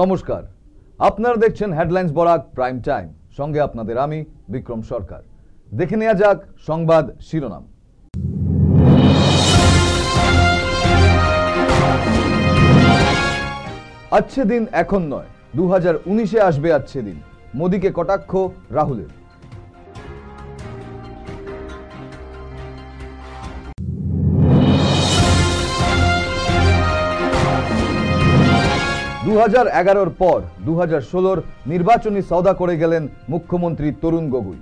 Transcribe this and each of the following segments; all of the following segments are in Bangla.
নমস্কার, আপনারা দেখছেন হেডলাইন্স বরাক প্রাইম টাইম। সঙ্গে আপনাদের আমি বিক্রম সরকার। দেখে নেওয়া যাক সংবাদ শিরোনাম। अच्छे दिन এখন নয়, 2019-এ আসবে अच्छे दिन। মোদিকে কটাক্ষ রাহুলের। দু 2011-র পর 2016-র নির্বাচনী সওদা করে গেলেন মুখ্যমন্ত্রী তরুণ গগৈ।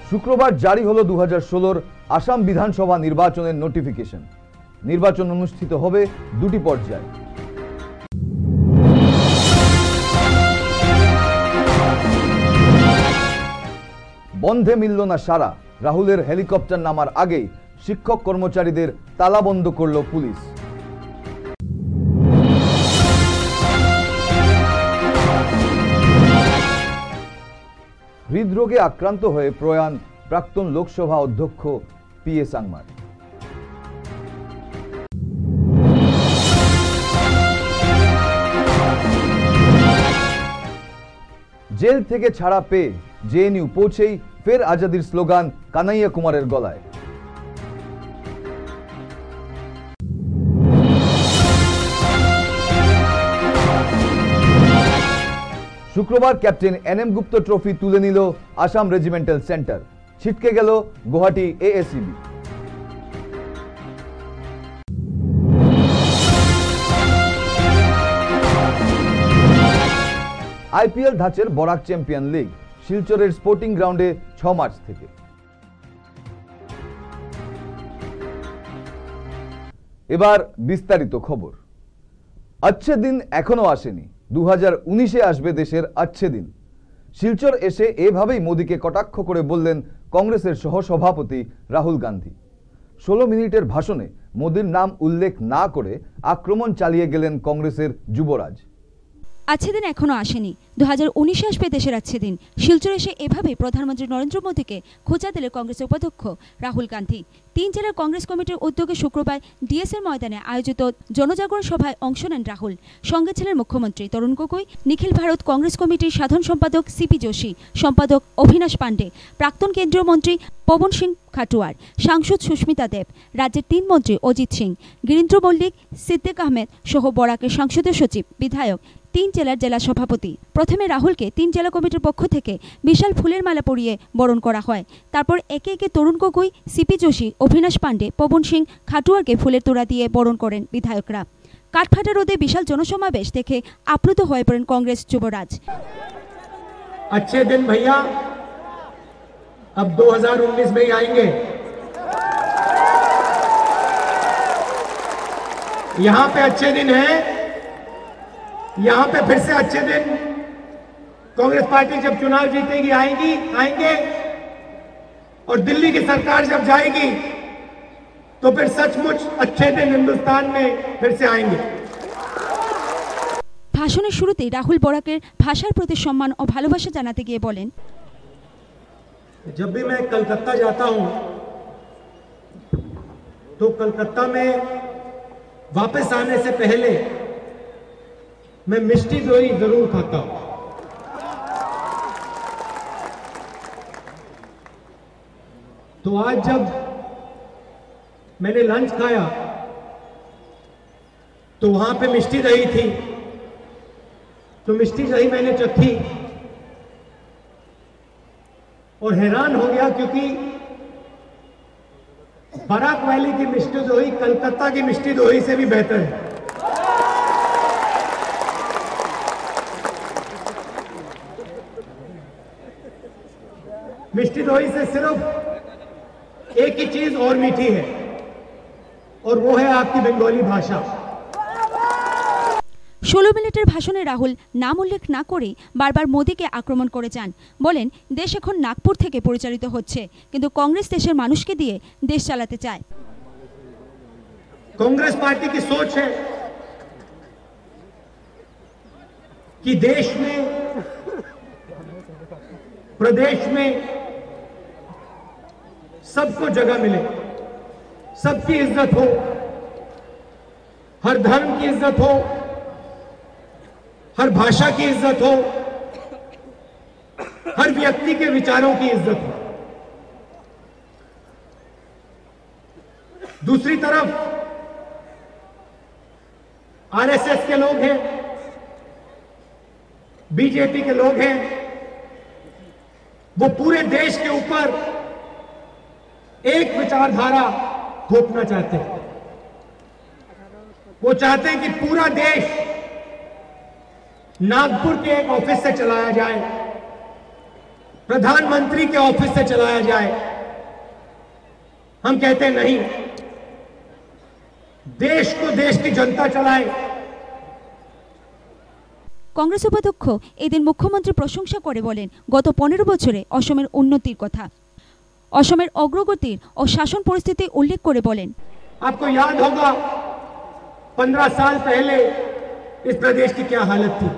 শুক্রবার জারি হলো 2016-র আসাম বিধানসভা নির্বাচনের নোটিফিকেশন। নির্বাচন অনুষ্ঠিত হবে দুটি পর্যায়ে। বন্ধে মিলল না সারা, রাহুলের হেলিকপ্টার নামার আগেই শিক্ষক কর্মচারীদের তালাবন্ধ করল পুলিশ। হৃদরোগে আক্রান্ত হয়ে প্রয়াণ প্রাক্তন লোকসভা অধ্যক্ষ পি.এ. সাংমার। জেল থেকে ছাড়া পেয়ে জেএনইউ পৌঁছেই ফের আজাদির স্লোগান কানাইয়া কুমারের গলায়। শুক্রবার ক্যাপ্টেন এনএম গুপ্ত ট্রফি তুলে নিল আসাম রেজিমেন্টাল সেন্টার। ছিটকে গেল গুয়াহাটি এএসইবি। আইপিএল ধাঁচের বরাক চ্যাম্পিয়ন লিগ শিলচরের স্পোর্টিং গ্রাউন্ডে 6 মার্চ থেকে। এবার বিস্তারিত খবর। अच्छे दिन এখনো আসেনি, 2019-এ আসবে দেশের अच्छे दिन। শিলচর এসে এভাবেই মোদিকে কটাক্ষ করে বললেন কংগ্রেসের সহসভাপতি রাহুল গান্ধী। 16 মিনিটের ভাষণে মোদির নাম উল্লেখ না করে আক্রমণ চালিয়ে গেলেন কংগ্রেসের যুবরাজ। अच्छे दिन এখনো আসেনি, 2019-এ আসবে দেশের अच्छे दिन। শিলচর এসে এভাবেই প্রধানমন্ত্রী নরেন্দ্র মোদীকে খোঁচা দিলেন কংগ্রেসের উপাধ্যক্ষ রাহুল গান্ধী। 3 জেলার কংগ্রেস কমিটির উদ্যোগে শুক্রবার ডিএসএর ময়দানে আয়োজিত জনজাগরণ সভায় অংশ নেন রাহুল। সঙ্গে ছিলেন মুখ্যমন্ত্রী তরুণ গগৈ, নিখিল ভারত কংগ্রেস কমিটির সাধারণ সম্পাদক সিপি যোশী, সম্পাদক অভিনাশ পান্ডে, প্রাক্তন কেন্দ্রীয় মন্ত্রী পবন সিং খাটুয়ার, সাংসদ সুস্মিতা দেব, রাজ্যের 3 মন্ত্রী অজিত সিং, গিরীন্দ্র মল্লিক, সিদ্দিক আহমেদ সহ বরাকের সংসদীয় সচিব, বিধায়ক, 3 জেলার জেলা সভাপতি। প্রথমে রাহুলকে 3 জেলা কমিটির পক্ষ থেকে বিশাল ফুলের মালা পরিয়ে বরণ করা হয়। তারপর একে একে তরুণ গগৈ, সিপি যোশী, অভিনাশ পান্ডে, পবন সিং খাটুয়ারকে ফুলের তোড়া দিয়ে বরণ করেন বিধায়করা। কাঠফাটা রোদে বিশাল জনসমাবেশ দেখে আপ্লুত হয়ে পড়েন কংগ্রেস যুবরাজ। अच्छे दिन भैया, अब 2019 में ही आएंगे। यहां पे अच्छे दिन है, यहां पे फिर से अच्छे दिन। कांग्रेस पार्टी जब चुनाव जीतेगी आएंगे और दिल्ली की सरकार जब जाएगी तो फिर सचमुच अच्छे दिन हिंदुस्तान में फिर से आएंगे। ভাষণের শুরুতেই রাহুল বরাকের ভাষার প্রতি সম্মান ও ভালোবাসা জানাতে গিয়ে বলেন, जब भी मैं कलकत्ता जाता हूं तो कलकत्ता में वापस आने से पहले मैं मिष्टी दोई जरूर खाता हूं। तो आज जब मैंने लंच खाया तो वहां पे मिष्टी दही थी, तो मिष्टी दही मैंने चखी और हैरान हो गया, क्योंकि बराक वैली की मिष्टी दोही कलकत्ता की मिष्टी दोही से भी बेहतर है। मिष्टी दोही से सिर्फ एक ही चीज और मीठी है और वो है आपकी बंगाली भाषा। 16 মিনিটের ভাষণে রাহুল নাম উল্লেখ না করে বারবার মোদীকে আক্রমণ করে যান। বলেন, দেশ এখন নাগপুর থেকে পরিচালিত হচ্ছে, কিন্তু কংগ্রেস দেশের মানুষকে দিয়ে দেশ চালাতে চায়। कांग्रेस पार्टी की सोच है कि देश में, प्रदेश में सबको जगह मिले, सबकी इज्जत हो, हर धर्म की इज्जत हो, हर भाषा की इज्जत हो, हर व्यक्ति के विचारों की इज्जत हो। दूसरी तरफ आरएसएस के लोग हैं, बीजेपी के लोग हैं, वो पूरे देश के ऊपर एक विचारधारा थोपना चाहते हैं। वो चाहते हैं कि पूरा देश नागपुर के एक ऑफिस से चलाया जाए, प्रधानमंत्री के ऑफिस से चलाया जाए। हम कहते हैं नहीं, देश को देश की जनता चलाए। কংগ্রেস উপাধ্যক্ষ এদিন মুখ্যমন্ত্রী প্রশংসা করে বলেন, গত 15 বছরে অসমের উন্নতির কথা, অসমের অগ্রগতির ও শাসন পরিস্থিতি উল্লেখ করে বলেন, आपको याद होगा 15 साल पहले इस प्रदेश की क्या हालत थी।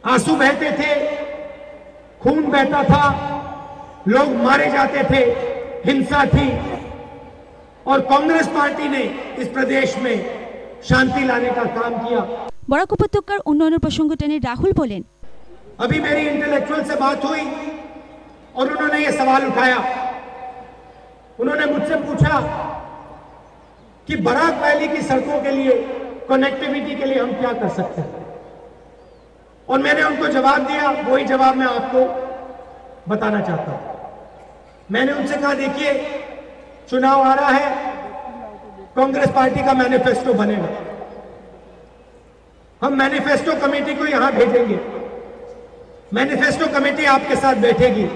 आंसू बहते थे, खून बहता था, लोग मारे जाते थे, हिंसा थी, और कांग्रेस पार्टी ने इस प्रदेश में शांति लाने का काम किया। বরাক উপত্যকার উন্নয়নের প্রসঙ্গ টেনে রাহুল বলেন, अभी मेरी इंटेलेक्चुअल से बात हुई और उन्होंने ये सवाल उठाया। उन्होंने मुझसे पूछा कि बराक वैली की सड़कों के लिए, कनेक्टिविटी के लिए हम क्या कर सकते हैं, और मैंने उनको जवाब दिया। वही जवाब मैं आपको बताना चाहता हूं। मैंने उनसे कहा, देखिए चुनाव आ रहा है, कांग्रेस पार्टी का मैनिफेस्टो बनेगा, हम मैनिफेस्टो कमेटी को यहां भेजेंगे, मैनिफेस्टो कमेटी आपके साथ बैठेगी,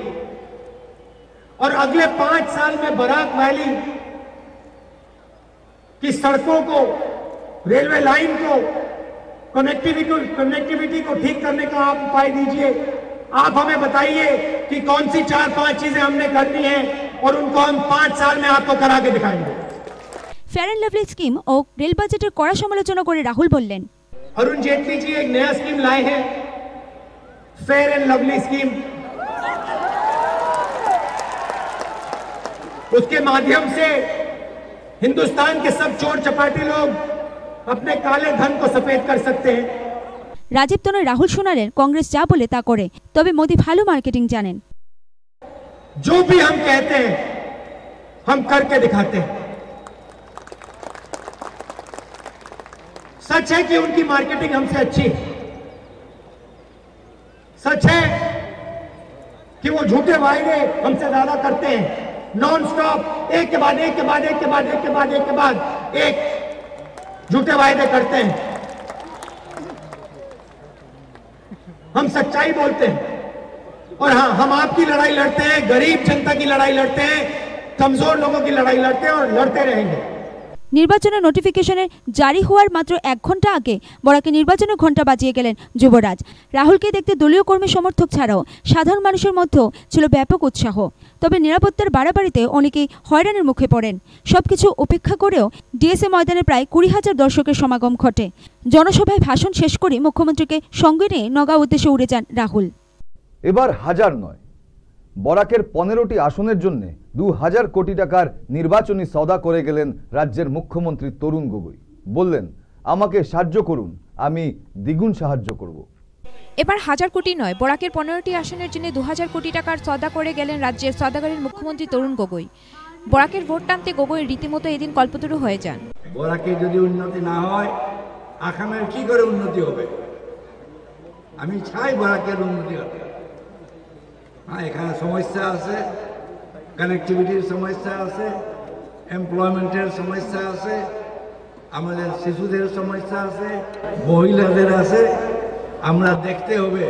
और अगले 5 साल में बराक वैली की सड़कों को, रेलवे लाइन को, कनेक्टिविटी को ठीक करने का आप उपाय दीजिए। आप हमें बताइए कि कौन सी 4-5 चीजें हमने करनी है, और उनको हम 5 साल में आपको करा के दिखाएंगे। ফেয়ার অ্যান্ড লাভলি স্কিম ও রেল বাজেটের কড়া সমালোচনা করে রাহুল বললেন, अरुण जेटली जी एक नया स्कीम लाए हैं, फेयर एंड लवली स्कीम। उसके माध्यम से हिंदुस्तान के सब चोर चपाटी लोग अपने काले धन को सफेद कर सकते हैं। রাজীব তনয় রাহুল শোনালেন, কংগ্রেস যা বলে তা করে, তবে মোদি ভালো মার্কেটিং জানেন। जो भी हम कहते हैं हम करके दिखाते हैं। सच है कि उनकी मार्केटिंग हमसे अच्छी है। सच है कि वो झूठे वायदे हमसे ज्यादा करते हैं, नॉन स्टॉप, एक के बाद एक के बाद एक के बाद एक के बाद एक के बाद एक झूठे वायदे करते हैं। हम सच्चाई बोलते हैं, और हाँ, हम आपकी लड़ाई लड़ते हैं, गरीब जनता की लड़ाई लड़ते हैं, कमजोर लोगों की लड़ाई लड़ते हैं, और लड़ते रहेंगे। নির্বাচনের নোটিফিকেশনের জারি হওয়ার মাত্র 1 ঘন্টা আগে বরাকে নির্বাচনের ঘণ্টা বাজিয়ে গেলেন যুবরাজ। রাহুলকে দেখতে দলীয় কর্মী সমর্থক ছাড়াও সাধারণ মানুষের মধ্যেও ছিল ব্যাপক উৎসাহ। তবে নিরাপত্তার বাড়াবাড়িতে অনেকেই হয়রানির মুখে পড়েন। সবকিছু উপেক্ষা করেও ডিএসএ ময়দানে প্রায় 20,000 দর্শকের সমাগম ঘটে। জনসভায় ভাষণ শেষ করে মুখ্যমন্ত্রীকে সঙ্গে নিয়ে নগাঁও উদ্দেশ্যে উড়ে যান রাহুল। এবার হাজার নয়, বরাকের 15টি আসনের জন্য 2,000 কোটি টাকার নির্বাচনী সওদা করে গেলেন রাজ্যের মুখ্যমন্ত্রী তরুণ গগৈ। বললেন, আমাকে সাহায্য করুন, আমি দ্বিগুণ সাহায্য করব। এবার 1000 কোটি নয়, বরাকের 15টি আসনের জন্য 2000 কোটি টাকার সওদা করে গেলেন রাজ্যের সওদাগরের মুখ্যমন্ত্রী তরুণ গগৈ। বরাকের ভোট টানতে গগৈ রীতিমতো এদিন কল্পতরু হয়ে যান। বরাকে যদি উন্নতি না হয়, আসামের কি করে উন্নতি হবে? আমি চাই বরাকের উন্নতি হবে। হ্যাঁ, এখানে সমস্যা আছে, কানেক্টিভিটির সমস্যা আছে, এমপ্লয়মেন্টের সমস্যা আছে, আমাদের শিশুদের সমস্যা আছে, মহিলাদের আছে। আমরা দেখতে হবে।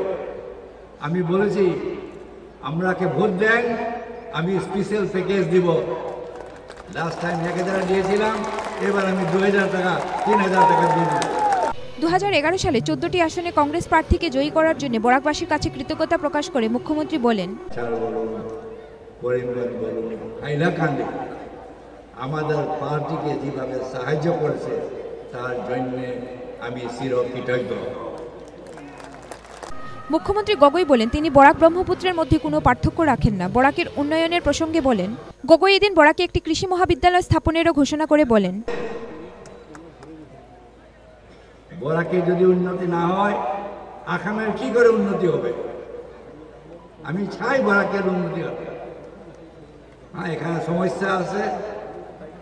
আমি বলেছি, আমরাকে ভোট দেন, আমি স্পেশাল প্যাকেজ দিব। লাস্ট টাইম 1000 দিয়েছিলাম, এবার আমি 2000 টাকা, 3000 টাকা দিয়ে দিব। 2011 সালে 14টি আসনে কংগ্রেস প্রার্থীকে জয়ী করার জন্য বরাকবাসীর কাছে কৃতজ্ঞতা প্রকাশ করে মুখ্যমন্ত্রী বলেন, হাইলাকান্দি আমাদের পার্টিকে যেভাবে সাহায্য করেছে তার জন্য আমি চিরকৃতজ্ঞ। মুখ্যমন্ত্রী গগৈ বলেন তিনি বরাক ব্রহ্মপুত্রের মধ্যে কোনো পার্থক্য রাখেন না। বরাকের উন্নয়নের প্রসঙ্গে বলেন গগৈ এদিন বরাকে একটি কৃষি মহাবিদ্যালয় স্থাপনেরও ঘোষণা করে বলেন, বরাকে যদি উন্নতি না হয় আসামের কি করে উন্নতি হবে? আমি চাই বরাকের উন্নতি হবে। হ্যাঁ, এখানে সমস্যা আছে,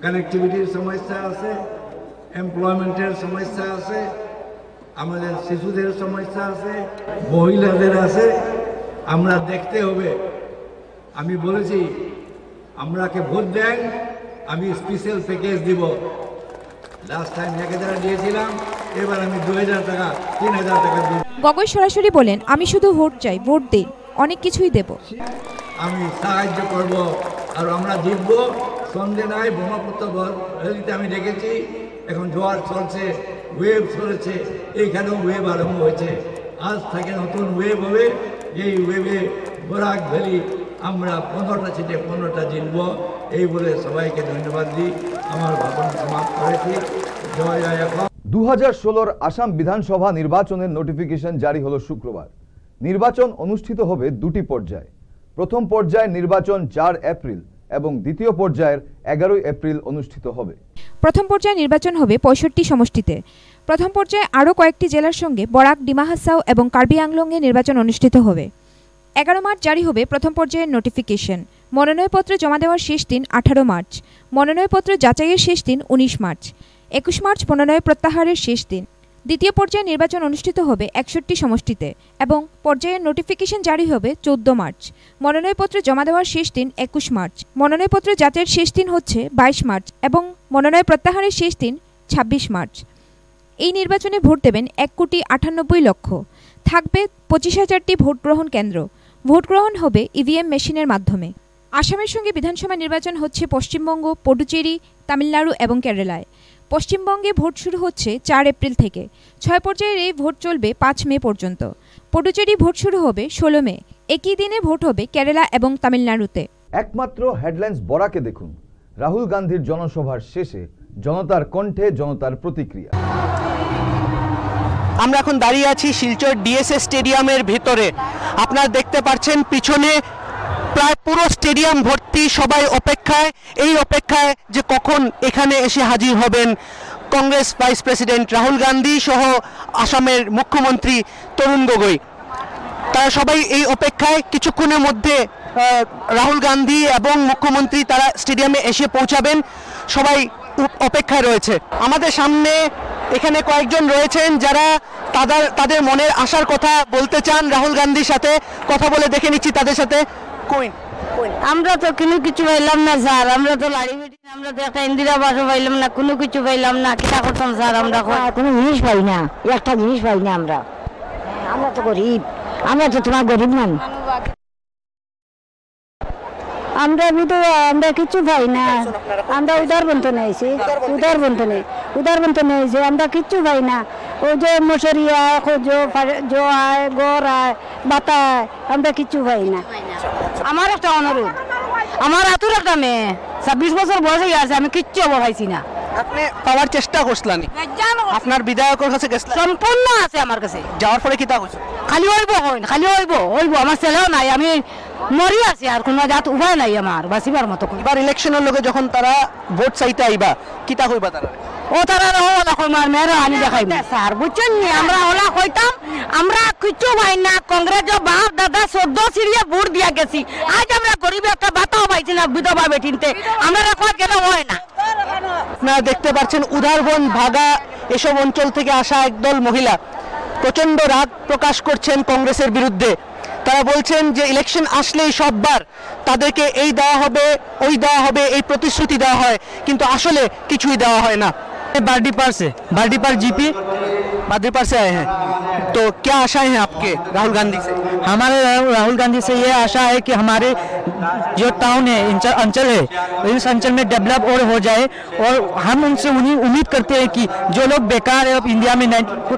কানেক্টিভিটির সমস্যা আছে, এমপ্লয়মেন্টের সমস্যা আছে, আমাদের শিশুদের সমস্যা আছে, মহিলাদের আছে। আমরা দেখতে হবে। আমি বলেছি আমরাকে ভোট দেন, আমি স্পেশাল প্যাকেজ দিব। লাস্ট টাইম 1000 দিয়েছিলাম, এবার আমি 2000 টাকা 3000 টাকা দিব। গগৈ সরাসরি বলেন আমি শুধু ভোট চাই, ভোট দিন, অনেক কিছুই দেব। আমি সাহায্য করব আর আমরা জিতব, সন্দেহ নাই। ব্রহ্মপুত্র ভ্যালিতে আমি দেখেছি এখন জোয়ার চলছে, ওয়েভ চলেছে, এইখানেও ওয়েভ আরম্ভ হয়েছে। আজ থেকে নতুন ওয়েভ হবে। এই ওয়েভে বরাক ভ্যালি আমরা 15টা সিটে 15টা জিতব। এই বলে সবাইকে ধন্যবাদ দিই। আমার ভাষণ সমাপ্ত করেছি। জয় জয়। 2016 আসাম বিধানসভা নির্বাচনের নোটিফিকেশন জারি হলো শুক্রবার। নির্বাচন অনুষ্ঠিত হবে দুটি পর্যায়ে। প্রথম পর্যায়ের নির্বাচন 4 এপ্রিল এবং দ্বিতীয় পর্যায়ের 11 এপ্রিল অনুষ্ঠিত হবে। প্রথম পর্যায়ে নির্বাচন হবে 65 সমষ্টিতে। প্রথম পর্যায়ে আরও কয়েকটি জেলার সঙ্গে বরাক, ডিমা হাসাও এবং কার্বি আংলংয়ে নির্বাচন অনুষ্ঠিত হবে। 11 মার্চ জারি হবে প্রথম পর্যায়ের নোটিফিকেশন। মনোনয়নপত্র জমা দেওয়ার শেষ দিন 18 মার্চ। মনোনয়নপত্র যাচাইয়ের শেষ দিন 19 মার্চ। 21 মার্চ মনোনয়ন প্রত্যাহারের শেষ দিন। দ্বিতীয় পর্যায়ে নির্বাচন অনুষ্ঠিত হবে 61 সমষ্টিতে এবং পর্যায়ের নোটিফিকেশন জারি হবে 14 মার্চ। মনোনয়নপত্র জমা দেওয়ার শেষ দিন 21 মার্চ। মনোনয়নপত্র যাচাইয়ের শেষ দিন হচ্ছে 22 মার্চ এবং মনোনয়ন প্রত্যাহারের শেষ দিন 26 মার্চ। এই নির্বাচনে ভোট দেবেন 1,98,00,000। থাকবে 25,000টি ভোট গ্রহণ কেন্দ্র। ভোট গ্রহণ হবে ইভিএম মেশিনের মাধ্যমে। আসামের সঙ্গে বিধানসভা নির্বাচন হচ্ছে পশ্চিমবঙ্গ, পুডুচেরি, তামিলনাড়ু এবং কেরালায়। পশ্চিমবঙ্গে ভোট শুরু হচ্ছে 4 এপ্রিল থেকে। 6 পর্যায়ের এই ভোট চলবে 5 মে পর্যন্ত। পুডুচেরি ভোট শুরু হবে 16 মে। একই দিনে ভোট হবে কেরালা এবং তামিলনাড়ুতে। একমাত্র হেডলাইন্স বরাকে দেখুন রাহুল গান্ধীর জনসভার শেষে জনতার কণ্ঠে জনতার প্রতিক্রিয়া। আমরা এখন দাঁড়িয়ে আছি শিলচর ডিএসএ স্টেডিয়ামের ভেতরে। আপনারা দেখতে পাচ্ছেন পিছনে প্রায় পুরো স্টেডিয়াম ভর্তি, সবাই অপেক্ষায়, এই অপেক্ষায় যে কখন এখানে এসে হাজির হবেন কংগ্রেস ভাইস প্রেসিডেন্ট রাহুল গান্ধী সহ আসামের মুখ্যমন্ত্রী তরুণ গগৈ। তারা সবাই এই অপেক্ষায়। কিছুক্ষণের মধ্যে রাহুল গান্ধী এবং মুখ্যমন্ত্রী তারা স্টেডিয়ামে এসে পৌঁছাবেন। সবাই অপেক্ষায় রয়েছে। আমাদের সামনে এখানে কয়েকজন রয়েছেন যারা তাদের মনের আশার কথা বলতে চান রাহুল গান্ধীর সাথে। কথা বলে দেখে নিচ্ছি তাদের সাথে। আমরা তো কোনো কিছু পাইলাম না স্যার, আমরা তো লাড়ি বেটি, আমরা তো একটা ইন্দিরা আবাসও পাইলাম না, কোনো কিছু পাইলাম না। কিটা করতাম স্যার? আমরা কোনো জিনিস পাই না, একটা জিনিস পাই না। আমরা তো গরিব, আমরা তো তোমার গরিব মানুষ। আমরা কিছু পাই না। আমরা উদারবন্ধনে আইছি, উদারবন্ধনে আইছি, আমরা কিচ্ছু পাই না। ওই যে মশারিয়া জো আয়, গড় আয়, বাতায়, আমরা কিচ্ছু পাই না। আমার একটা অনুরোধ, আমার আতুর একটা মেয়ে 26 বছর বয়স হয়ে আছে, আমি কিচ্ছু পাইছি না। আপনি পাওয়ার চেষ্টা করছিলেন? আপনার বিধায়কের কাছে গেছিলেন? সম্পূর্ণ আছে আমার কাছে। যাওয়ার পরে কি তা হইছে? খালি হইব আমার ছেলেও নাই, আমি মরি আছি, আর কোনো জাত উপায় নাই আমার বাঁচিবার মতো। এবার ইলেকশনের লোকে যখন তারা ভোট চাইতে আইবা কি তা হইবা তারা? ও তারা মেয়েরা আনি দেখাই স্যার, বুঝছেন? আমরা ওলা কইতাম আমরা কিচ্ছু পাই না। কংগ্রেস বাপ দাদা 14 সিরিয়া ভোট দিয়া গেছি, আজ আমরা গরিব একটা বাতাও পাইছি না বিধবা বেটিনতে। আমরা রেকর্ড কেন হয় না? আপনারা দেখতে পাচ্ছেন উদারবন, ভাগা এসব অঞ্চল থেকে আসা একদল মহিলা প্রচন্ড রাগ প্রকাশ করছেন কংগ্রেসের বিরুদ্ধে। তারা বলছেন যে ইলেকশন আসলেই সববার তাদেরকে এই দেওয়া হবে, ওই দেওয়া হবে, এই প্রতিশ্রুতি দেওয়া হয়, কিন্তু আসলে কিছুই দেওয়া হয় না। बार्डीपार जीपी बार्डीपार से आए हैं, तो क्या आशाएं हैं आपके राहुल गांधी से? हमारे राहुल गांधी से ये आशा है कि हमारे जो टाउन है, अंचल है, इस अंचल में डेवलप और हो जाए। और हम उनसे उम्मीद करते हैं कि जो लोग बेकार है अब इंडिया में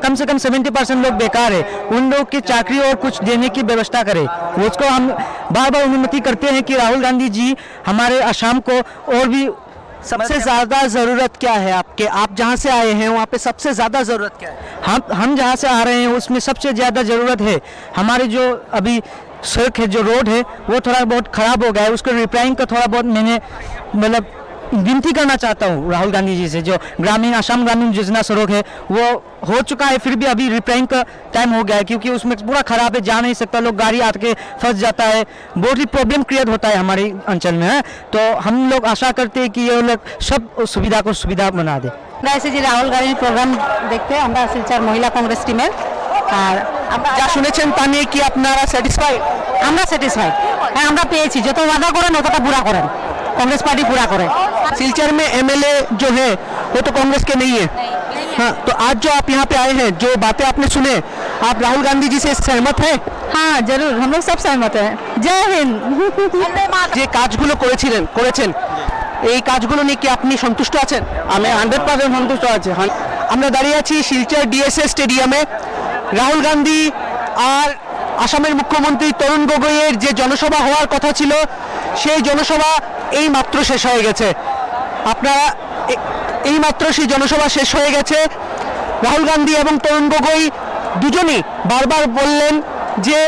कम से कम 70% लोग बेकार है, उन लोग की चाकरी और कुछ देने की व्यवस्था करे। उसको हम बार बार अनुमति करते हैं कि राहुल गांधी जी हमारे असम को और भी सबसे ज्यादा जरूरत क्या है आपके, आप जहाँ से आए हैं वहाँ पे सबसे ज्यादा जरूरत क्या है? हम जहाँ से आ रहे हैं उसमें सबसे ज़्यादा ज़रूरत है हमारे जो अभी सड़क है, जो रोड है वो थोड़ा बहुत ख़राब हो गया है, उसको रिपेयरिंग का थोड़ा बहुत मैंने मतलब विनती करना चाहता हूँ राहुल गांधी जी से। जो ग्रामीण असम ग्रामीण योजना सड़क है वो हो चुका है, फिर भी अभी रिपेयरिंग का टाइम हो गया है क्योंकि उसमें पूरा ख़राब है, जा नहीं सकता, लोग गाड़ी आके फंस जाता है, बहुत ही प्रॉब्लम क्रिएट होता है हमारे अंचल में है। तो हम लोग आशा करते हैं कि ये लोग सब सुविधा को सुविधा बना दे। আমরা এসেছি রাহুল গান্ধীর প্রোগ্রাম দেখতে, আমরা শিলচর মহিলা কংগ্রেস টিমের। আর যা শুনেছেন তা নিয়ে কি আপনারা স্যাটিসফাইড? আমরা স্যাটিসফাইড, হ্যাঁ আমরা পেয়েছি, যত ওয়াদা করেন ততটা পুরা করেন, कांग्रेस पार्टी पूरा करे। सिलचर में एमएलए जो है वो तो कांग्रेस के नहीं है। हाँ, तो आज जो आप यहाँ पे आए हैं, जो बातें आपने सुने, आप राहुल गांधी जी से सहमत हैं? हाँ जरूर, हम लोग सब सहमत हैं। जय हिंद। যে কাজগুলো করেছেন এই কাজগুলো নিয়ে কি আপনি সন্তুষ্ট আছেন? আমি 100% সন্তুষ্ট আছি। আমরা দাঁড়িয়ে আছি শিলচর ডিএসএস স্টেডিয়ামে। রাহুল গান্ধী আর আসামের মুখ্যমন্ত্রী তরুণ গগৈয়ের যে জনসভা হওয়ার কথা ছিল সেই জনসভা এই মাত্র শেষ হয়ে গেছে। আপনারা এই মাত্র সেই জনসভা শেষ হয়ে গেছে। রাহুল গান্ধী এবং তরুণ গগৈ দুজনেই বারবার বললেন যে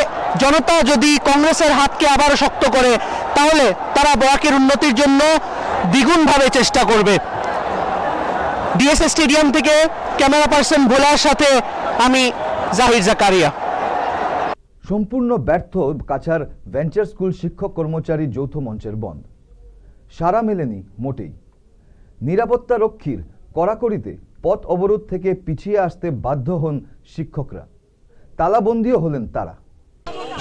জনতা যদি কংগ্রেসের হাতকে আবারও শক্ত করে তাহলে তারা বরাকের উন্নতির জন্য দ্বিগুণভাবে চেষ্টা করবে। ডিএসএস স্টেডিয়াম থেকে ক্যামেরা পার্সন ভোলার সাথে আমি জাহির জাকারিয়া। সম্পূর্ণ ব্যর্থ কাছাড় ভেঞ্চার স্কুল শিক্ষক কর্মচারী যৌথ মঞ্চের বন্ধ, সাড়া মেলেনি মোটেই। নিরাপত্তা রক্ষীর কড়াকড়িতে পথ অবরোধ থেকে পিছিয়ে আসতে বাধ্য হন শিক্ষকরা, তালাবন্দিও হলেন তারা।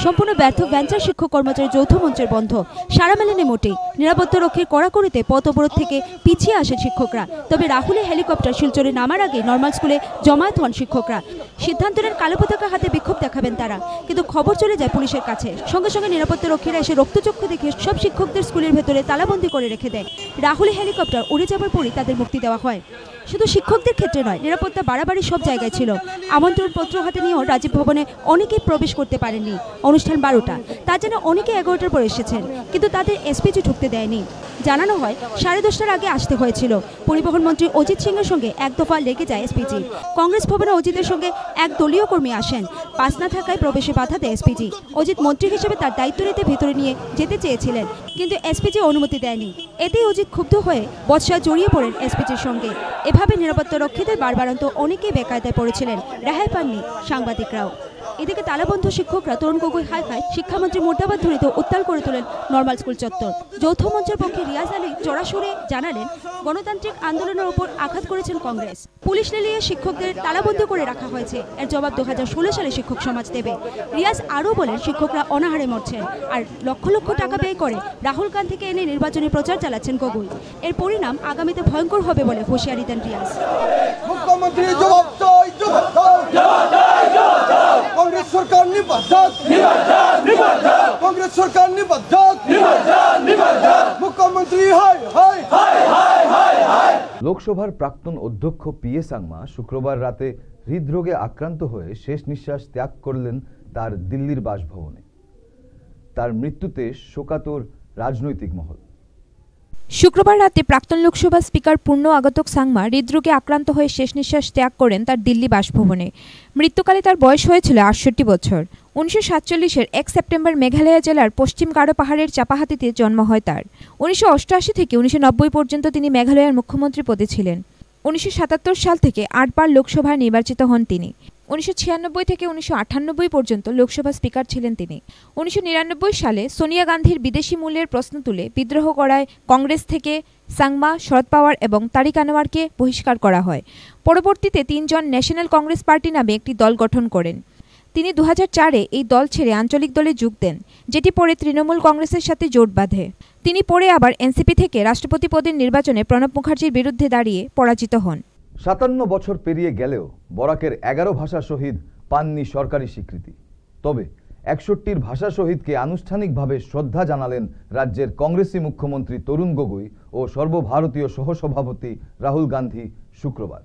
সম্পূর্ণ ব্যর্থ ভেঞ্চার শিক্ষক কর্মচারী যৌথ মঞ্চের বন্ধ, সারা মেলেনি মোটেই। নিরাপত্তা রক্ষীর কড়াকড়িতে পথ অবরোধ থেকে পিছিয়ে আসেন শিক্ষকরা। তবে রাহুলের হেলিকপ্টার শিলচরে নামার আগে নর্মাল স্কুলে জমায়েত হন শিক্ষকরা। সিদ্ধান্ত নেন কালো পতাকা হাতে বিক্ষোভ দেখাবেন তারা, কিন্তু খবর চলে যায় পুলিশের কাছে। সঙ্গে সঙ্গে নিরাপত্তা রক্ষীরা এসে রক্তচক্ষু দেখে সব শিক্ষকদের স্কুলের ভেতরে তালাবন্দি করে রেখে দেয়। রাহুলের হেলিকপ্টার উড়ে যাবার পরই তাদের মুক্তি দেওয়া হয়। শুধু শিক্ষকদের ক্ষেত্রে নয়, নিরাপত্তা বাড়াবাড়ি সব জায়গায় ছিল। আমন্ত্রণ পত্র হাতে নিয়েও রাজীব ভবনে অনেকেই প্রবেশ করতে পারেননি। অনুষ্ঠান 12টা, তার জন্য অনেকে 11টার পর এসেছেন, কিন্তু তাদের এসপিজি ঢুকতে দেয়নি। জানানো হয় 10:30টার আগে আসতে হয়েছিল। পরিবহন মন্ত্রী অজিত সিংয়ের সঙ্গে এক দফা লেগে যায় এসপিজি। কংগ্রেস ভবনে অজিতের সঙ্গে এক দলীয় কর্মী আসেন, পাস না থাকায় প্রবেশে বাধা দেয় এসপিজি। অজিত মন্ত্রী হিসেবে তার দায়িত্ব নিতে ভেতরে নিয়ে যেতে চেয়েছিলেন, কিন্তু এসপিজি অনুমতি দেয়নি। এতেই অজিত ক্ষুব্ধ হয়ে বচসায় জড়িয়ে পড়েন এসপিজির সঙ্গে। এভাবে নিরাপত্তা রক্ষীদের বারবারন্ত অনেকেই বেকায়দায় পড়েছিলেন, রেহাই পাননি সাংবাদিকরাও। এদিকে তালাবন্ধ শিক্ষকরা তরুণ গগৈ হাই হাই, শিক্ষামন্ত্রী মুর্দাবাদ ধ্বনিত উত্তাল করে তোলেন নর্মাল স্কুল চত্বর। যৌথ মঞ্চের পক্ষে রিয়াজ আলী জোড়াসুরে জানালেন, গণতান্ত্রিক আন্দোলনের উপর আঘাত করেছেন কংগ্রেস। পুলিশ লেলিয়ে শিক্ষকদের তালাবন্ধ করে রাখা হয়েছে, এর জবাব 2016 সালে শিক্ষক সমাজ দেবে। রিয়াজ আরও বলেন, শিক্ষকরা অনাহারে মরছেন আর লক্ষ লক্ষ টাকা ব্যয় করে রাহুল গান্ধীকে এনে নির্বাচনী প্রচার চালাচ্ছেন গগৈ। এর পরিণাম আগামীতে ভয়ঙ্কর হবে বলে হুঁশিয়ারি দেন রিয়াজ। মুখ্যমন্ত্রী জবাব চাই, জবাব দাও, কংগ্রেস সরকার নিবদ্ধ, কংগ্রেস সরকার নিবদ্ধ, মুখ্যমন্ত্রী high high high high high. লোকসভার প্রাক্তন অধ্যক্ষ পিএ সাংমা শুক্রবার রাতে হৃদরোগে আক্রান্ত হয়ে শেষ নিঃশ্বাস ত্যাগ করলেন তার দিল্লির বাসভবনে। তার মৃত্যুতে শোকাতুর রাজনৈতিক মহল। শুক্রবার রাতে প্রাক্তন লোকসভা স্পিকার পূর্ণ আগতক সাংমা হৃদরোগে আক্রান্ত হয়ে শেষ নিঃশ্বাস ত্যাগ করেন তার দিল্লি বাসভবনে। মৃত্যুকালে তার বয়স হয়েছিল 68 বছর। 1947-এর 1 সেপ্টেম্বর মেঘালয় জেলার পশ্চিম গারো পাহাড়ের চাপাহাতিতে জন্ম হয় তার। 1988 থেকে 1990 পর্যন্ত তিনি মেঘালয়ের মুখ্যমন্ত্রী পদে ছিলেন। 1977 সাল থেকে 8 বার লোকসভায় নির্বাচিত হন তিনি। 1996 থেকে 1998 পর্যন্ত লোকসভা স্পিকার ছিলেন তিনি। 1999 সালে সোনিয়া গান্ধীর বিদেশি মূল্যের প্রশ্ন তুলে বিদ্রোহ করায় কংগ্রেস থেকে সাংমা, শরদ পাওয়ার এবং তারিক আনোয়ারকে বহিষ্কার করা হয়। পরবর্তীতে 3 জন ন্যাশনাল কংগ্রেস পার্টি নামে একটি দল গঠন করেন। তিনি 2004-এ এই দল ছেড়ে আঞ্চলিক দলে যোগ দেন, যেটি পরে তৃণমূল কংগ্রেসের সাথে জোট বাঁধে। তিনি পরে আবার এনসিপি থেকে রাষ্ট্রপতি পদের নির্বাচনে প্রণব মুখার্জির বিরুদ্ধে দাঁড়িয়ে পরাজিত হন। 57 বছর পেরিয়ে গেলেও বরাকের 11 ভাষা শহীদ পাননি সরকারি স্বীকৃতি। তবে 61 ভাষা শহীদকে আনুষ্ঠানিকভাবে শ্রদ্ধা জানালেন রাজ্যের কংগ্রেসী মুখ্যমন্ত্রী তরুণ গগৈ ও সর্বভারতীয় সহসভাপতি রাহুল গান্ধী শুক্রবার।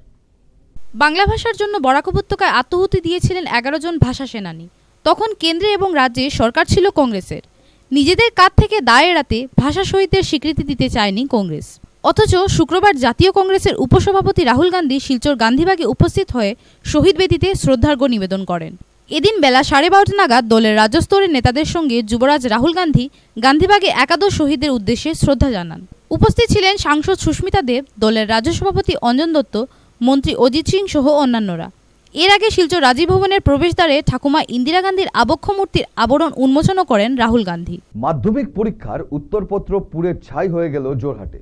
বাংলা ভাষার জন্য বরাক উপত্যকায় আত্মহুতি দিয়েছিলেন 11 জন ভাষা সেনানী। তখন কেন্দ্রে এবং রাজ্যে সরকার ছিল কংগ্রেসের। নিজেদের কাঁধ থেকে দায় এড়াতে ভাষা শহীদদের স্বীকৃতি দিতে চায়নি কংগ্রেস। অথচ শুক্রবার জাতীয় কংগ্রেসের উপসভাপতি রাহুল গান্ধী শিলচর গান্ধীবাগে উপস্থিত হয়ে শহীদ বেদিতে শ্রদ্ধার্ঘ্য নিবেদন করেন। এদিন বেলা 12:30 নাগাদ দলের রাজ্য স্তরের নেতাদের সঙ্গে যুবরাজ রাহুল গান্ধী গান্ধীবাগে একাদশ শহীদদের উদ্দেশ্যে শ্রদ্ধা জানান। উপস্থিত ছিলেন সাংসদ সুস্মিতা দেব, দলের রাজ্য সভাপতি অঞ্জন দত্ত, মন্ত্রী অজিত সিং সহ অন্যান্যরা। এর আগে শিলচর রাজীব ভবনের প্রবেশদ্বারে ঠাকুমা ইন্দিরা গান্ধীর আবক্ষ মূর্তির আবরণ উন্মোচনও করেন রাহুল গান্ধী। মাধ্যমিক পরীক্ষার উত্তরপত্র পুড়ে ছাই হয়ে গেল জোরহাটে।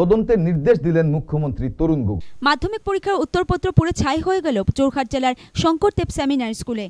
তদন্তের নির্দেশ দিলেন মুখ্যমন্ত্রী তরুণ গগৈ। মাধ্যমিক পরীক্ষার উত্তরপত্র পুড়ে ছাই হয়ে গেল জোরহাট জেলার শঙ্করদেব সেমিনারি স্কুলে।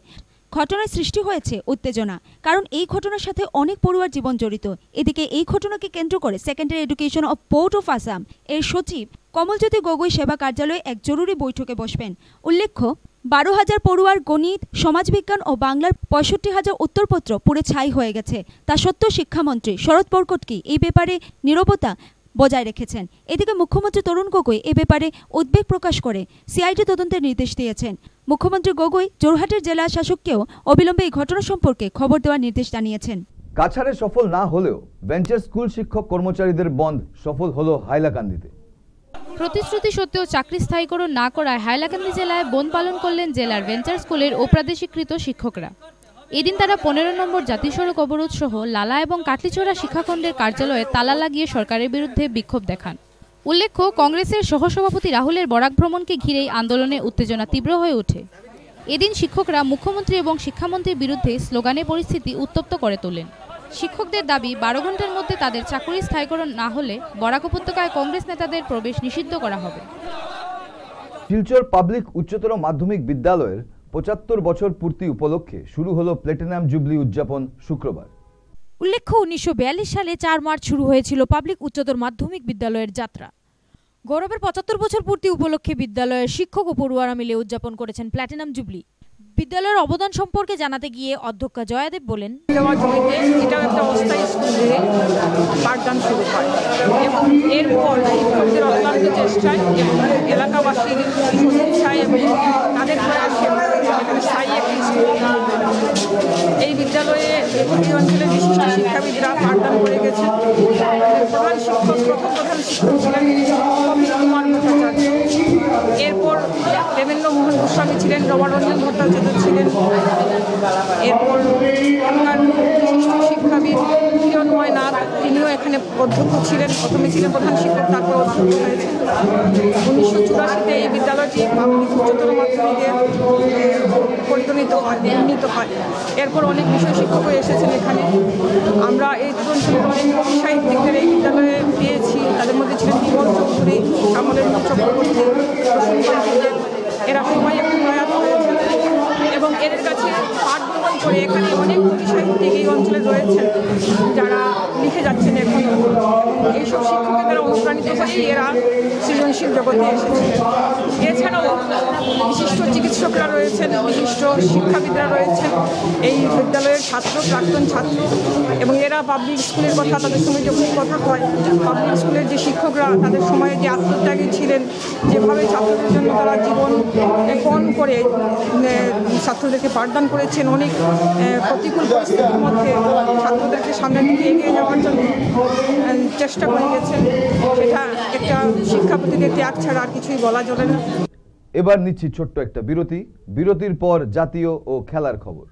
ঘটনায় সৃষ্টি হয়েছে উত্তেজনা, কারণ এই ঘটনার সাথে অনেক পড়ুয়ার জীবন জড়িত। এদিকে এই ঘটনাকে কেন্দ্র করে secondary education of board of Assam এর সচিব কমলজ্যোতি গগৈ সেবা কার্যালয়ে এক জরুরি বৈঠকে বসবেন। উল্লেখ্য, 12,000 পড়ুয়ার গণিত, সমাজবিজ্ঞান ও বাংলার 65,000 উত্তরপত্র পুড়ে ছাই হয়ে গেছে। তা সত্ত্বেও শিক্ষামন্ত্রী শরৎ বরকটকি এই ব্যাপারে নীরবতা বজায় রেখেছেন। এদিকে মুখ্যমন্ত্রী তরুণ গগৈ এ ব্যাপারে উদ্বেগ প্রকাশ করে সিআইডি তদন্তের নির্দেশ দিয়েছেন। মুখ্যমন্ত্রী গগৈ জোরহাটের জেলা শাসককেও অবিলম্বে এই ঘটনা সম্পর্কে খবর দেওয়ার নির্দেশ জানিয়েছেন। কাছাড়ে সফল না হলেও বেঞ্চের স্কুল শিক্ষক কর্মচারীদের বন্ধ সফল হলো হাইলাকান্দিতে। প্রতিশ্রুতি সত্ত্বেও চাকরি স্থায়ীকরণ না করায় হাইলাকান্দি জেলায় বন্ধ পালন করলেন জেলার ভেঞ্চার স্কুলের অপ্রাদেশিকৃত শিক্ষকরা। এদিন তারা 15 নম্বর জাতীয় সড়ক অবরোধ সহ লালা এবং কাটলিচড়া শিক্ষাখণ্ডের কার্যালয়ে তালা লাগিয়ে সরকারের বিরুদ্ধে বিক্ষোভ দেখান। উল্লেখ্য, কংগ্রেসের সহসভাপতি রাহুলের বরাক ভ্রমণকে ঘিরেই আন্দোলনে উত্তেজনা তীব্র হয়ে ওঠে। এদিন শিক্ষকরা মুখ্যমন্ত্রী এবং শিক্ষামন্ত্রীর বিরুদ্ধে স্লোগানে পরিস্থিতি উত্তপ্ত করে তোলেন। শিক্ষকদের দাবি 12 ঘন্টার মধ্যে তাদের চাকরি স্থায়ীকরণ না হলে বরাক উপত্যকায় কংগ্রেস নেতাদের প্রবেশ নিষিদ্ধ করা হবে। শিলচর পাবলিক উচ্চতর মাধ্যমিক বিদ্যালয়ের 75 বছর পূর্তি উপলক্ষে শুরু হলো প্ল্যাটিনাম জুবলি উদযাপন শুক্রবার। উল্লেখ্য, 1942 সালে 4 মার্চ শুরু হয়েছিল পাবলিক উচ্চতর মাধ্যমিক বিদ্যালয়ের যাত্রা। গৌরবের 75 বছর পূর্তি উপলক্ষে বিদ্যালয়ের শিক্ষক ও পড়ুয়ারা মিলে উদযাপন করেছেন প্ল্যাটিনাম জুবলি। বিদ্যালয়ের অবদান সম্পর্কে জানাতে গিয়ে অধ্যক্ষা জয়াদেব বলেন, এটা একটা অস্থায়ী স্কুলে পাঠদান শুরু হয় এবং এরপর শিক্ষকদের অক্লান্ত চেষ্টায় এবং এলাকাবাসীর সদিচ্ছায় এবং তাদের প্রয়াসে এখানে স্থায়ী একটি স্কুল। এই বিদ্যালয়ে এই অঞ্চলের বিশিষ্ট শিক্ষাবিদরা পাঠদান করে গেছেন। প্রথম প্রধান শিক্ষক ছিলেন কপিল কুমার ভট্টাচার্য। এরপর দেবেন্দ্র মোহন গোস্বামী ছিলেন, রমারঞ্জন ভট্টাচার্য ছিলেন। এরপর বিশিষ্ট শিক্ষাবিদ কিরণময় নাথ, তিনিও এখানে অধ্যক্ষ ছিলেন। প্রথমে ছিলেন প্রধান শিক্ষক, তারপর অধ্যক্ষ হয়েছেন। 1984-তে এই বিদ্যালয়টি পাবলিক উচ্চতর মাধ্যমিকে পরিগণিত হয়, উন্নীত হয়। এরপর অনেক বিষয় শিক্ষকও এসেছেন এখানে। আমরা এই অঞ্চলের অনেক কবি সাহিত্যিকদের এই বিদ্যালয়ে পেয়েছি। তাদের মধ্যে ছিলেন বিমল চৌধুরী, কামলের চক্রবর্তী, এরা সবাই একটু প্রয়াত হয়েছেন এবং এর কাছে পাঠ গ্রহণ করে এখানে অনেক কবি সাহিত্যিক এই অঞ্চলে রয়েছেন যারা লিখে যাচ্ছেন এখন। এইসব শিক্ষকের দ্বারা অনুপ্রাণিত হয়েই এরা সৃজনশীল জগতে এসেছেন। এছাড়াও বিশিষ্ট চিকিৎসকরা রয়েছেন, বিশিষ্ট শিক্ষাবিদরা রয়েছেন, এই বিদ্যালয়ের ছাত্র, প্রাক্তন ছাত্র, এবং এরা পাবলিক স্কুলের কথা, তাদের সঙ্গে যখনই কথা হয়, পাবলিক স্কুলের যে শিক্ষকরা তাদের সময়ে যে আত্মত্যাগী ছিলেন, যেভাবে ছাত্রদের জন্য তারা জীবন পণ করে ছাত্রদেরকে পাঠদান করেছেন, অনেক প্রতিকূল পরিস্থিতির মধ্যে ছাত্রদেরকে সামনের দিকে এগিয়ে যাওয়ার জন্য চেষ্টা করে গেছেন, সেটা একটা শিক্ষাপতিদের ত্যাগ ছাড়া আর কিছুই বলা যাবে না। এবার নিচ্ছি ছোট্ট একটা বিরতি। বিরতির পর জাতীয় ও খেলার খবর।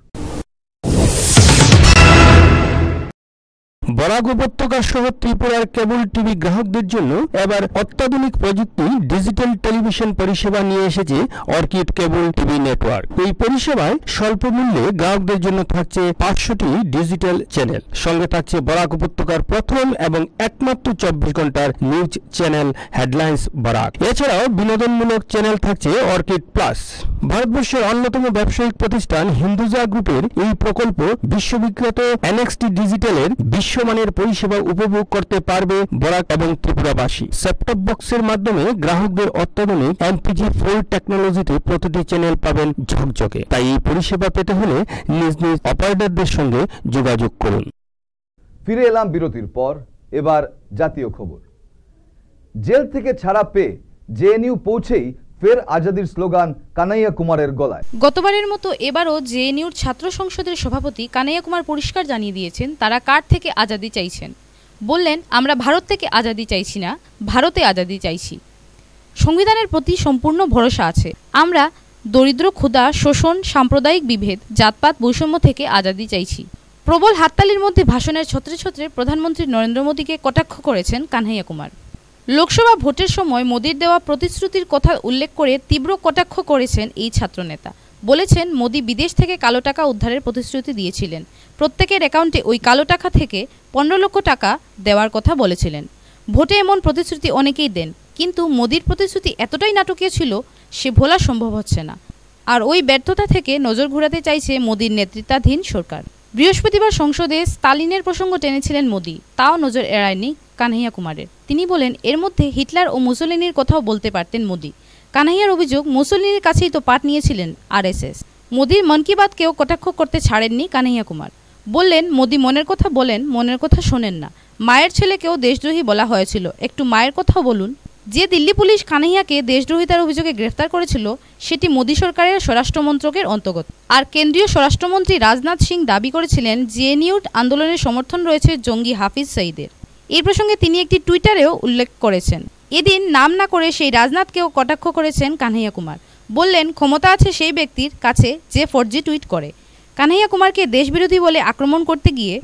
বরাক উপত্যকা সহ ত্রিপুরার কেবল টিভি গ্রাহকদের জন্য এবার অত্যাধুনিক প্রযুক্তি ডিজিটাল টেলিভিশন পরিষেবা নিয়ে এসেছে অর্কিড কেবল টিভি নেটওয়ার্ক। এই পরিষেবায় স্বল্প মূল্যে গ্রাহকদের জন্য থাকছে 500টি ডিজিটাল চ্যানেল, সঙ্গে থাকছে বরাক উপত্যকার প্রথম এবং একমাত্র 24 ঘন্টার নিউজ চ্যানেল হেডলাইন্স বরাক। এছাড়াও বিনোদনমূলক চ্যানেল থাকছে অর্কিড প্লাস। ভারতবর্ষের অন্যতম ব্যবসায়িক প্রতিষ্ঠান হিন্দুজা গ্রুপের এই প্রকল্প বিশ্ববিখ্যাত এনএক্সটি ডিজিটালের বিশ্বমানের পরিষেবা উপভোগ করতে পারবে বরাক এবং ত্রিপুরাবাসী। সেটটপ বক্সের মাধ্যমে গ্রাহকদের অত্যাধুনিক MPG4 টেকনোলজিতে প্রতিটি চ্যানেল পাবেন ঝকঝকে। তাই এই পরিষেবা পেতে হলে নিজ নিজ অপারেটরদের সঙ্গে যোগাযোগ করুন। ফিরে এলাম বিরতির পর। এবার জাতীয় খবর। জেল থেকে ছাড়া পেয়ে জেএনইউ পৌঁছেই ফের আজাদির স্লোগান কানাইয়া কুমারের গলায়। গতবারের মতো এবারও জেএনইউর ছাত্র সংসদের সভাপতি কানাইয়া কুমার পরিষ্কার জানিয়ে দিয়েছেন তারা কার থেকে আজাদি চাইছেন। বললেন, আমরা ভারত থেকে আজাদি চাইছি না, ভারতে আজাদি চাইছি। সংবিধানের প্রতি সম্পূর্ণ ভরসা আছে। আমরা দরিদ্র, ক্ষুধা, শোষণ, সাম্প্রদায়িক বিভেদ, জাতপাত বৈষম্য থেকে আজাদি চাইছি। প্রবল হাততালির মধ্যে ভাষণের ছত্রে ছত্রে প্রধানমন্ত্রী নরেন্দ্র মোদীকে কটাক্ষ করেছেন কানহাইয়া কুমার। লোকসভা ভোটের সময় মোদীর দেওয়া প্রতিশ্রুতির কথা উল্লেখ করে তীব্র কটাক্ষ করেছেন এই ছাত্রনেতা। বলেছেন, মোদী বিদেশ থেকে কালো টাকা উদ্ধারের প্রতিশ্রুতি দিয়েছিলেন। প্রত্যেকের অ্যাকাউন্টে ওই কালো টাকা থেকে 15 লক্ষ টাকা দেওয়ার কথা বলেছিলেন। ভোটে এমন প্রতিশ্রুতি অনেকেই দেন, কিন্তু মোদীর প্রতিশ্রুতি এতটাই নাটকীয় ছিল, সে ভোলা সম্ভব হচ্ছে না। আর ওই ব্যর্থতা থেকে নজর ঘোরাতে চাইছে মোদীর নেতৃত্বাধীন সরকার। বৃহস্পতিবার সংসদে স্তালিনের প্রসঙ্গ টেনেছিলেন মোদী, তাও নজর এড়ায়নি কানহাইয়া কুমারের। তিনি বলেন, এর মধ্যে হিটলার ও মুসোলিনির কথাও বলতে পারতেন মোদী। কানহাইয়ার অভিযোগ, মুসোলিনির কাছেই তো পাঠ নিয়েছিলেন আরএসএস। মোদীর মন কি বাতকেও কটাক্ষ করতে ছাড়েননি কানহাইয়া কুমার। বললেন, মোদী মনের কথা বলেন, মনের কথা শোনেন না। মায়ের ছেলেকেও দেশদ্রোহী বলা হয়েছিল, একটু মায়ের কথাও বলুন। যে দিল্লি পুলিশ কানহাইয়াকে দেশদ্রোহিতার অভিযোগে গ্রেফতার করেছিল, সেটি মোদী সরকারের স্বরাষ্ট্র মন্ত্রকের অন্তর্গত। আর কেন্দ্রীয় স্বরাষ্ট্রমন্ত্রী রাজনাথ সিং দাবি করেছিলেন, জেএনইউ আন্দোলনের সমর্থন রয়েছে জঙ্গি হাফিজ সঈদের। এই প্রসঙ্গে তিনি একটি টুইটারেও উল্লেখ করেছেন। এদিন নাম না করে সেই রাজনাথকেও কটাক্ষ করেছেন কানহাইয়া কুমার। বললেন, ক্ষমতা আছে সেই ব্যক্তির কাছে যে ফর্জি টুইট করে। কানহাইয়া কুমারকে দেশবিরোধী বলে আক্রমণ করতে গিয়ে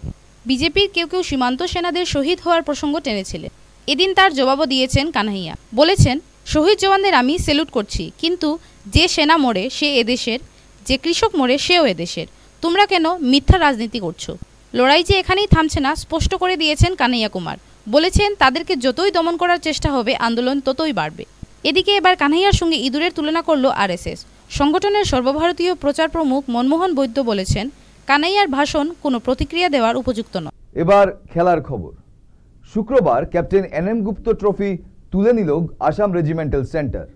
বিজেপির কেউ কেউ সীমান্ত সেনাদের শহীদ হওয়ার প্রসঙ্গ টেনেছিলেন। এদিন তার জবাবও দিয়েছেন কানহাইয়া। বলেছেন, শহীদ জওয়ানদের আমি স্যালুট করছি, কিন্তু যে সেনা মরে সে এদেশের, যে কৃষক মরে সেও এদেশের। তোমরা কেন মিথ্যা রাজনীতি করছো? লড়াই যে এখানেই থামছে না, স্পষ্ট করে দিয়েছেন কানহাইয়া কুমার। বলেছেন, তাদেরকে যতই দমন করার চেষ্টা হবে, আন্দোলন ততই বাড়বে। এদিকে এবার কানহাইয়ার সঙ্গে ইঁদুরের তুলনা করল আরএসএস। সংগঠনের সর্বভারতীয় প্রচার প্রমুখ মনমোহন বৈদ্য বলেছেন, কানহাইয়ার ভাষণ কোনো প্রতিক্রিয়া দেওয়ার উপযুক্ত নয়। এবার খেলার খবর। শুক্রবার ক্যাপ্টেন এনএম গুপ্ত ট্রফি তুলে নিল আসাম রেজিমেন্টাল সেন্টার।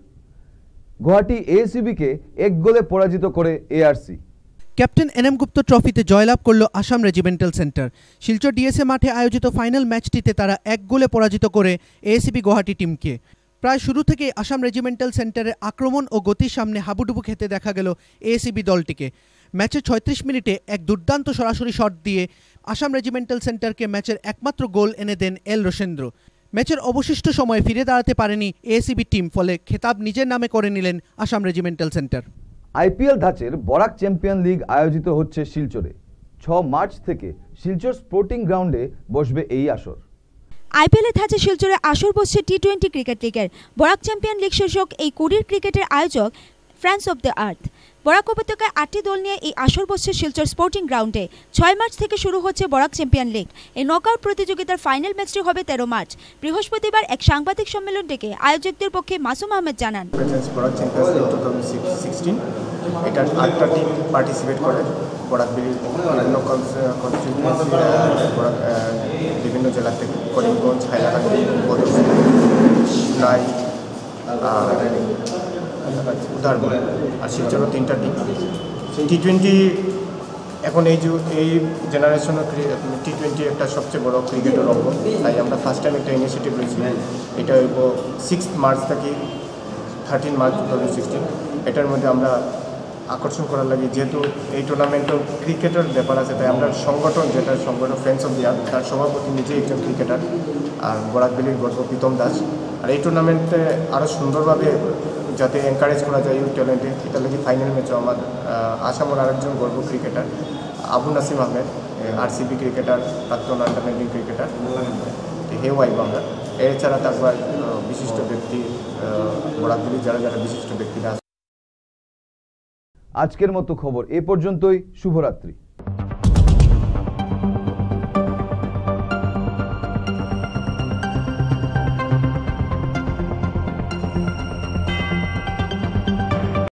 গুয়াহাটি এএসইবিকে 1 গোলে পরাজিত করে এআরসি। ক্যাপ্টেন এনএম গুপ্ত ট্রফিতে জয়লাভ করল Assam regimental centre. Silchar DSA মাঠে আয়োজিত ফাইনাল ম্যাচটিতে তারা 1 গোলে পরাজিত করে এএসইবি গুয়াহাটি টিমকে। প্রায় শুরু থেকেই আসাম রেজিমেন্টাল সেন্টারের আক্রমণ ও গতির সামনে হাবুডুবু খেতে দেখা গেল এএসইবি দলটিকে। ম্যাচের 36 মিনিটে এক দুর্দান্ত সরাসরি শট দিয়ে আসাম রেজিমেন্টাল সেন্টারকে ম্যাচের একমাত্র গোল এনে দেন এল রোশেন্দ্র। ম্যাচের অবশিষ্ট সময়ে ফিরে দাঁড়াতে পারেনি এএসইবি টিম, ফলে খেতাব নিজের নামে করে নিলেন আসাম রেজিমেন্টাল সেন্টার। আইপিএল ধাঁচের বরাক চ্যাম্পিয়ন লিগ আয়োজিত হচ্ছে শিলচরে। 6 মার্চ থেকে শিলচর স্পোর্টিং গ্রাউন্ডে বসবে এই আসর। আইপিএলের ধাঁচে শিলচরে আসর বসছে টি20 ক্রিকেট লিগের। বরাক চ্যাম্পিয়ন লিগ শীর্ষক এই কুড়ির ক্রিকেটের আয়োজক friends of the earth. Barak উপত্যকায় 8টি দল নিয়ে এই আসর বসছে শিলচর স্পোর্টিং গ্রাউন্ডে। 6 মার্চ থেকে শুরু হচ্ছে বরাক চ্যাম্পিয়ন লিগ। এই নকআউট প্রতিযোগিতার ফাইনাল ম্যাচটি হবে 13 মার্চ। বৃহস্পতিবার এক সাংবাদিক সম্মেলন ডেকে আয়োজকদের পক্ষে মাসুম আহমেদ জানান, এটার 8টা টিম পার্টিসিপেট করে। বরাক বিভিন্ন জেলা থেকে, করিমগঞ্জ, হাইলাকান্দি, রায়, উদারবন আর শিলচরও 3টা টিম। টি20 এখন এই জেনারেশনের টি20 একটা সবচেয়ে বড় ক্রিকেটের অঙ্গ। তাই আমরা ফার্স্ট টাইম একটা ইনিশিয়েটিভ রয়েছি। এটা হইব 6 মার্চ থেকে 13 মার্চ 2016। এটার মধ্যে আমরা আকর্ষণ করার লাগে, যেহেতু এই টুর্নামেন্টের ক্রিকেটের ব্যাপার আছে, তাই আমরা সংগঠন ফ্রেন্ডস অফ দি আর্থ, তার সভাপতি নিজেই একজন ক্রিকেটার, আর বরাকবেলির গর্ব প্রীতম দাস। আর এই টুর্নামেন্টে আরও সুন্দরভাবে যাতে এনকারেজ করা যায় ইউথ ট্যালেন্টে, এটা লাগে ফাইনাল ম্যাচও আমার আসামের আরেকজন গর্ব cricketer Abu Nasim Ahmed, RCB cricketer, প্রাক্তন আন্ডার-19 ক্রিকেটার, হেও আইব আমরা। এছাড়া তারপর বিশিষ্ট ব্যক্তি বরাকবেলি যারা বিশিষ্ট ব্যক্তিরা। আজকের মতো খবর এ পর্যন্তই। শুভরাত্রি।